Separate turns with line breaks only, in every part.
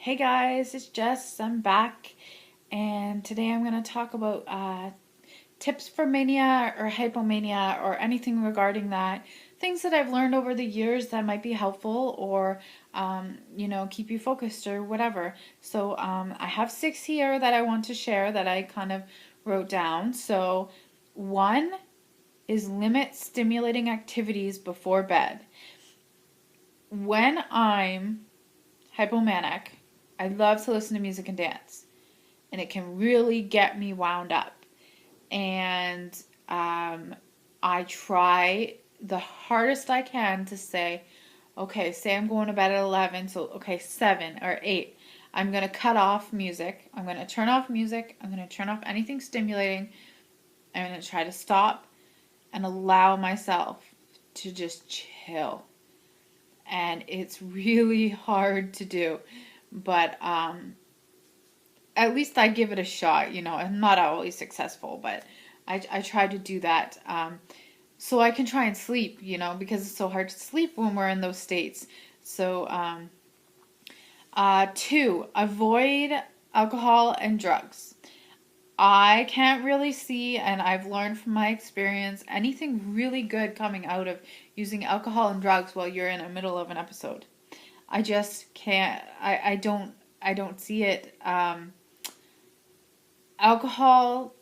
Hey guys, it's Jess. I'm back, and today I'm going to talk about tips for mania or hypomania or anything regarding that. Things that I've learned over the years that might be helpful or, keep you focused or whatever. So I have six here that I want to share that I kind of wrote down. So, one is limit stimulating activities before bed. When I'm hypomanic, I love to listen to music and dance, and it can really get me wound up. And I try the hardest I can to say, okay, say I'm going to bed at 11, so okay, 7 or 8. I'm going to cut off music. I'm going to turn off music. I'm going to turn off anything stimulating. I'm going to try to stop and allow myself to just chill. And it's really hard to do, but at least I give it a shot. I'm not always successful, but I try to do that so I can try and sleep, because it's so hard to sleep when we're in those states. So two, avoid alcohol and drugs. I can't really see, and I've learned from my experience, anything really good coming out of using alcohol and drugs while you're in the middle of an episode. I just can't. I don't see it. Alcohol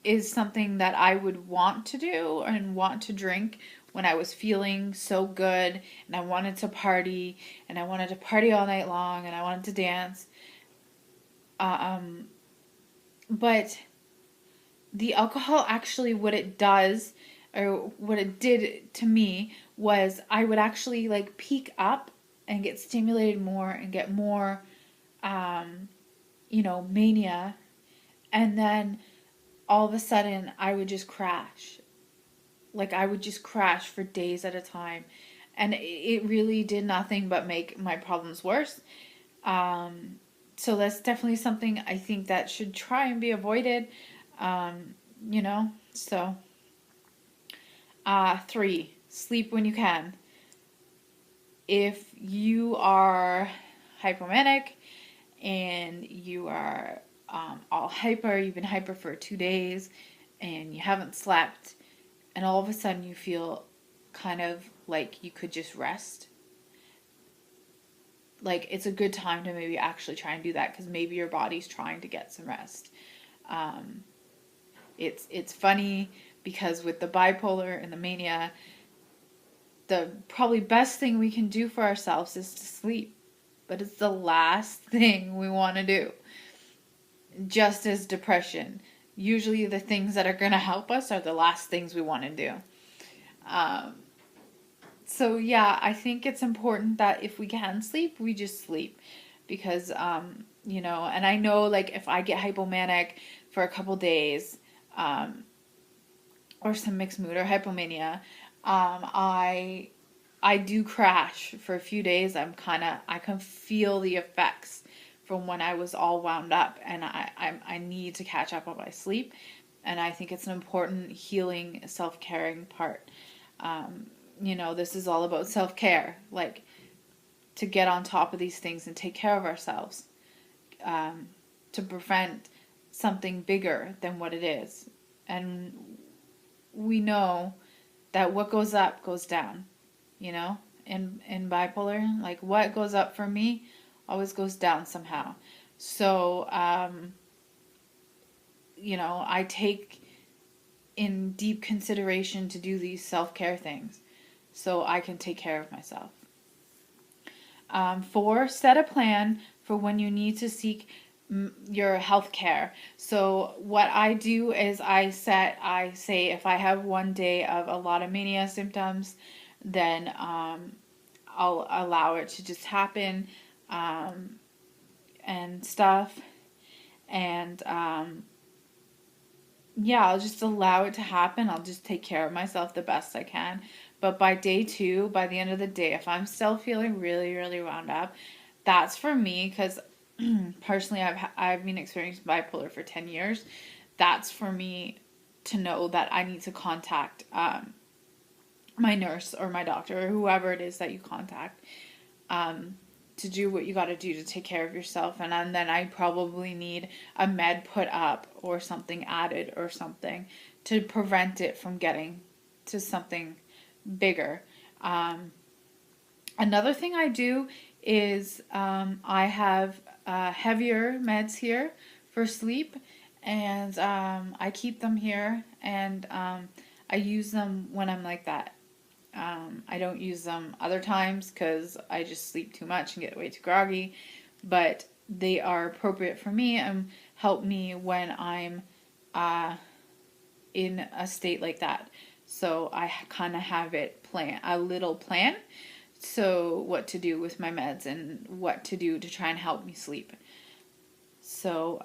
is something that I would want to do and want to drink when I was feeling so good and I wanted to party and I wanted to party all night long and I wanted to dance. But the alcohol actually, what it does or what it did to me was I would actually like peak up and get stimulated more and get more, mania. And then all of a sudden I would just crash. Like I would just crash for days at a time. And it really did nothing but make my problems worse. So that's definitely something I think that should try and be avoided. Um, you know, so three, sleep when you can. If you are hypomanic and you are all hyper, you've been hyper for 2 days and you haven't slept, and all of a sudden you feel kind of like you could just rest, like it's a good time to maybe actually try and do that because maybe your body's trying to get some rest. Um, it's funny because with the bipolar and the mania, the probably best thing we can do for ourselves is to sleep, but it's the last thing we want to do. Just as depression, usually the things that are going to help us are the last things we want to do. Um, so yeah, I think it's important that if we can sleep, we just sleep because and I know like if I get hypomanic for a couple days, um, or some mixed mood or hypomania, I do crash for a few days. I can feel the effects from when I was all wound up, and I need to catch up on my sleep, and I think it's an important healing, self-caring part. This is all about self-care, like to get on top of these things and take care of ourselves, to prevent something bigger than what it is. And we know that what goes up goes down, in bipolar, like what goes up for me always goes down somehow. So, I take in deep consideration to do these self-care things so I can take care of myself. Four, set a plan for when you need to seek your health care. So what I do is I say if I have one day of a lot of mania symptoms, then I'll allow it to just happen, and stuff. And yeah, I'll just allow it to happen. I'll just take care of myself the best I can. But by day two, by the end of the day, if I'm still feeling really, really wound up, that's for me because personally I've been experiencing bipolar for 10 years. That's for me to know that I need to contact my nurse or my doctor or whoever it is that you contact, to do what you got to do to take care of yourself. And then I probably need a med put up or something added or something to prevent it from getting to something bigger. Another thing I do is I have heavier meds here for sleep, and I keep them here, and I use them when I'm like that. I don't use them other times because I just sleep too much and get way too groggy, but they are appropriate for me and help me when I'm in a state like that. So I kind of have a little plan. So what to do with my meds and what to do to try and help me sleep. So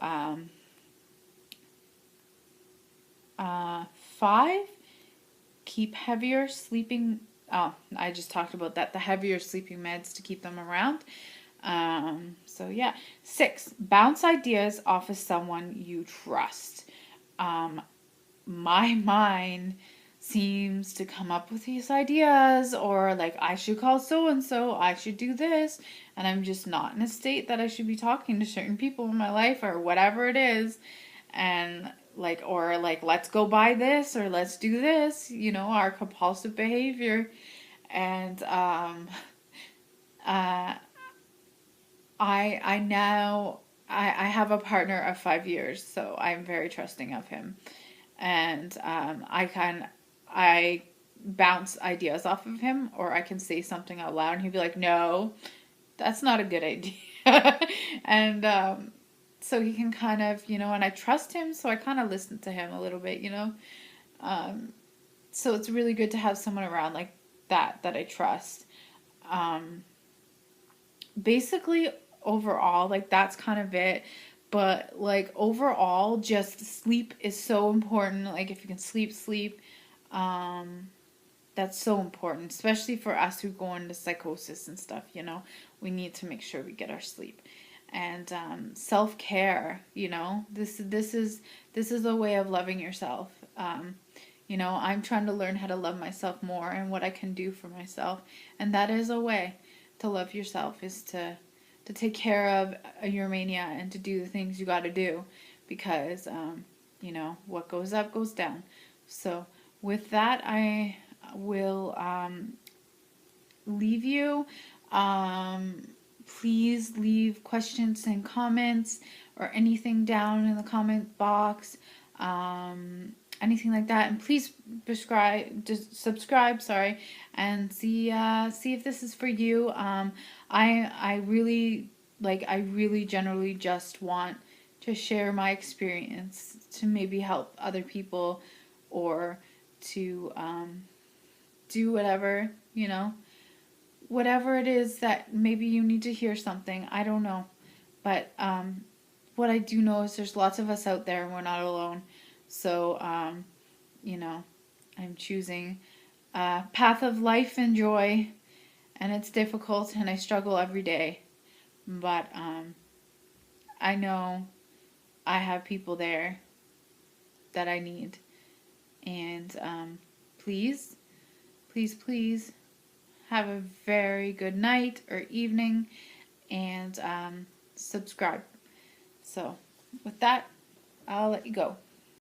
5, keep heavier sleeping. Oh, I just talked about that. The heavier sleeping meds to keep them around. So yeah. 6, bounce ideas off of someone you trust. My mind seems to come up with these ideas, or like, I should call so and so, I should do this, and I'm just not in a state that I should be talking to certain people in my life or whatever it is. And like, or like, let's go buy this or let's do this, our compulsive behavior. And I now I have a partner of 5 years, so I'm very trusting of him. And I bounce ideas off of him, or I can say something out loud and he'd be like, no, that's not a good idea. And so he can kind of, and I trust him, so I kind of listen to him a little bit. So it's really good to have someone around like that I trust. Basically, overall, like, that's kind of it. But like, overall, just sleep is so important. Like, if you can sleep, that's so important, especially for us who go into psychosis and stuff. We need to make sure we get our sleep. And self-care, this is a way of loving yourself. I'm trying to learn how to love myself more and what I can do for myself, and that is a way to love yourself, is to take care of your mania and to do the things you got to do, because what goes up goes down. So with that, I will leave you. Please leave questions and comments or anything down in the comment box, anything like that, and please subscribe, sorry, and see if this is for you. I really generally just want to share my experience to maybe help other people, or to do whatever, whatever it is that maybe you need to hear something. I don't know. But what I do know is there's lots of us out there and we're not alone. So, I'm choosing a path of life and joy, and it's difficult and I struggle every day. But I know I have people there that I need. And please, please, please, have a very good night or evening, and subscribe. So with that, I'll let you go.